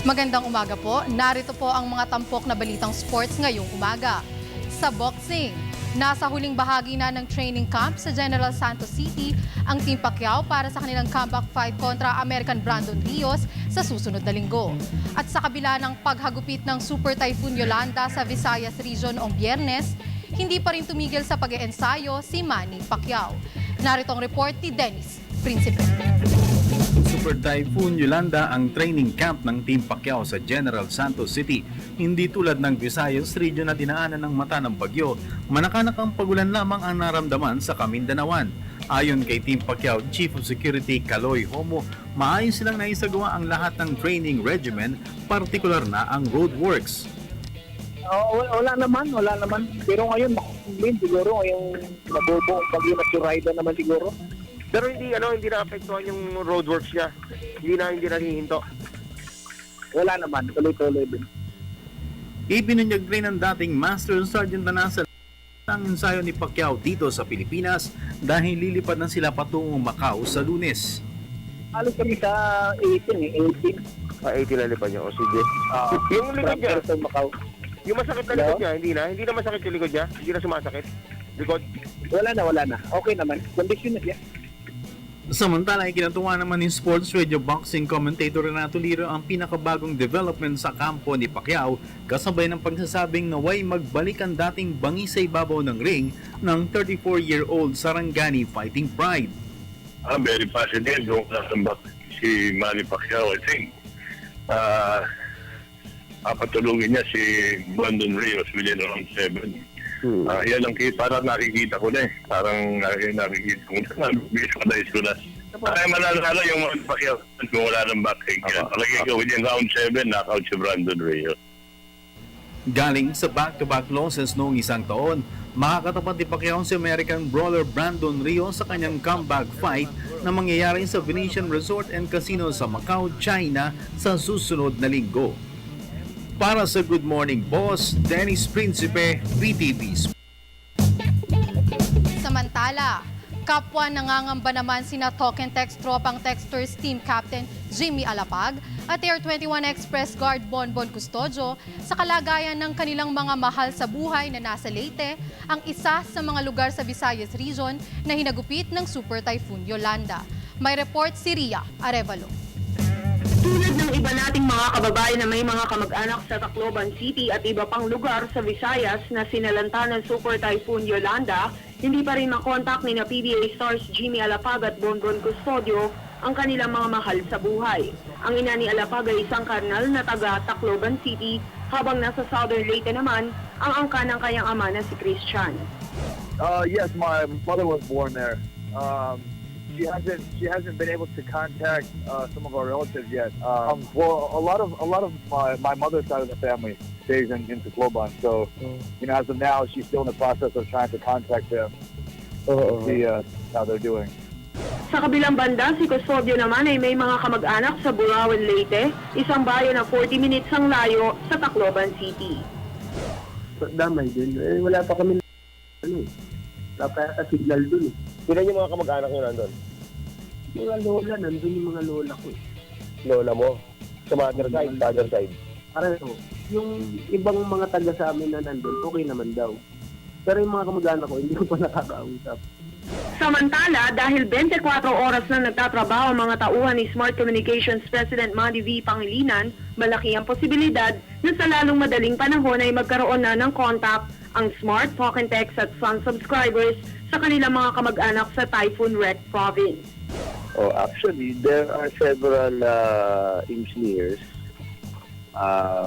Magandang umaga po. Narito po ang mga tampok na balitang sports ngayong umaga. Sa boxing, nasa huling bahagi na ng training camp sa General Santos City ang Team Pacquiao para sa kanilang comeback fight kontra American Brandon Rios sa susunod na linggo. At sa kabila ng paghagupit ng Super Typhoon Yolanda sa Visayas Region noong Biyernes, hindi pa rin tumigil sa pag-eensayo si Manny Pacquiao. Narito ang report ni Dennis Principe. Super Typhoon Yolanda ang training camp ng Team Pacquiao sa General Santos City. Hindi tulad ng Visayas Region na dinaanan ng mata ng bagyo, manakanakang pagulan lamang ang naramdaman sa Kamindanawan. Ayon kay Team Pacquiao Chief of Security Kaloy Homo, maayos silang naisagawa ang lahat ng training regimen, partikular na ang roadworks. Wala naman. Pero ngayon, din siguro, yung nabubuong bagyo na surrida naman siguro. Pero hindi naapektuhan yung roadworks niya. Hindi na hihinto. Wala naman, tuloy-tuloy din. Ibinunyag rin ng dating Master Sergeant na nasa ang ensayo ni Pacquiao dito sa Pilipinas dahil lilipad na sila patungong Macau sa Lunes. Halos kami sa 18. 80 lalipad niya. O sige. Yung likod niya, Sa Macau. yung masakit na likod niya, hindi na masakit yung likod niya. Hindi na sumasakit. Likod. Wala na. Okay naman. Kondisyon na siya. Samantala, ikinatuwa naman ni Sports Radio Boxing commentator Renato Liro ang pinakabagong development sa kampo ni Pacquiao kasabay ng pagsasabing naway magbalik ang dating bangi sa ibabaw ng ring ng 34-year-old Sarangani Fighting Pride. I'm very positive kung nasambak si Manny Pacquiao, I think. Papatulungin niya si Brandon Rios within around 7. Yan ang parang nakikita ko na eh. Parang nakikita ko na. Nabis ko na. Ay mananalo yung mga Pacquiao kung wala ng back-kick yan. Palagi ko within round 7, knockout si Brandon Rios. Galing sa back-to-back losses noong isang taon, makakatapat ni Pacquiao si American brawler Brandon Rios sa kanyang comeback fight na mangyayari sa Venetian Resort and Casino sa Macau, China sa susunod na linggo. Para sa Good Morning Boss, Dennis Principe, PTV. Samantala, kapwa nangangamba naman sina Talk and Text tropang Texters Team Captain Jimmy Alapag at Air 21 Express Guard Bonbon Custodio sa kalagayan ng kanilang mga mahal sa buhay na nasa Leyte, ang isa sa mga lugar sa Visayas Region na hinagupit ng Super Typhoon Yolanda. May report si Ria Arevalo. Tulad ng iba nating mga kababayan na may mga kamag-anak sa Tacloban City at iba pang lugar sa Visayas na sinalanta ng Super Typhoon Yolanda, hindi pa rin makontak ni na PBA stars Jimmy Alapag at Bonbon Custodio ang kanilang mga mahal sa buhay. Ang ina ni Alapag ay isang karnal na taga Tacloban City, habang nasa Southern Leyte naman ang angka ng kanyang ama na si Christian. Yes, my mother was born there. She hasn't been able to contact some of our relatives yet. Well, a lot of my mother's side of the family stays in Tacloban, so as of now, she's still in the process of trying to contact them. See how they're doing. Sa kabilang banda, si Custodio naman ay may mga kamag-anak sa Burawan, Leyte, isang bayan na 40 minutes ang layo sa Tacloban City. Damay din. Wala pa kami wala pa signal dun eh. Sila yung mga kamag-anak nyo nandun? Mga lola, nandun yung mga lola ko eh. Lola mo? Sa mother side, father side? Pareho. Yung ibang mga taga sa amin na nandun, okay naman daw. Pero yung mga kamag-anak ko, hindi ko pa nakakausap. Samantala, dahil 24 oras na nagtatrabaho ang mga tauhan ni Smart Communications President Manny V. Pangilinan, malaki ang posibilidad na sa lalong madaling panahon ay magkaroon na ng contact ang Smart, Talk and Text at Sun subscribers sa kanilang mga kamag-anak sa Typhoon Wrecked Province. Oh, actually, there are several engineers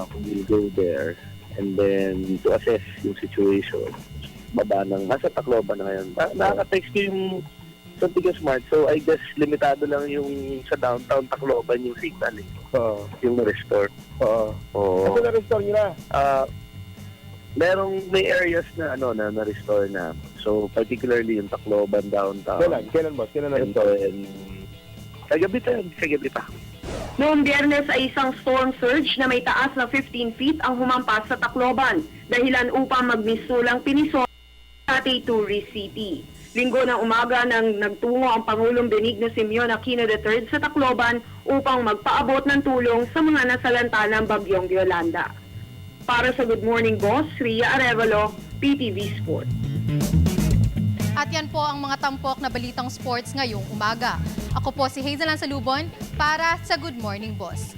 who will go there and then to assess yung situation. Baba ng nasa Tacloban na ngayon. Nakaka-text ko yung sa Tiga Smart. So, I guess, limitado lang yung sa downtown Tacloban yung signal eh. Yung na-restore. Kasi na-restore nyo na? May areas na na-restore na. So, particularly yung Tacloban downtown. Kailan boss? Kailan na-restore? Kagabi pa. Noong Biyernes ay isang storm surge na may taas na 15 feet ang humampas sa Tacloban, dahilan upang magmisulang Pinisoy sa Tourist City. Linggo ng umaga nang nagtungo ang Pangulong Benigno Simeon Aquino III sa Tacloban upang magpaabot ng tulong sa mga nasalanta ng bagyong Yolanda. Para sa Good Morning Boss, Ria Arevalo, PTV Sport. At yan po ang mga tampok na balitang sports ngayong umaga. Ako po si Hazel Lansalubon para sa Good Morning Boss.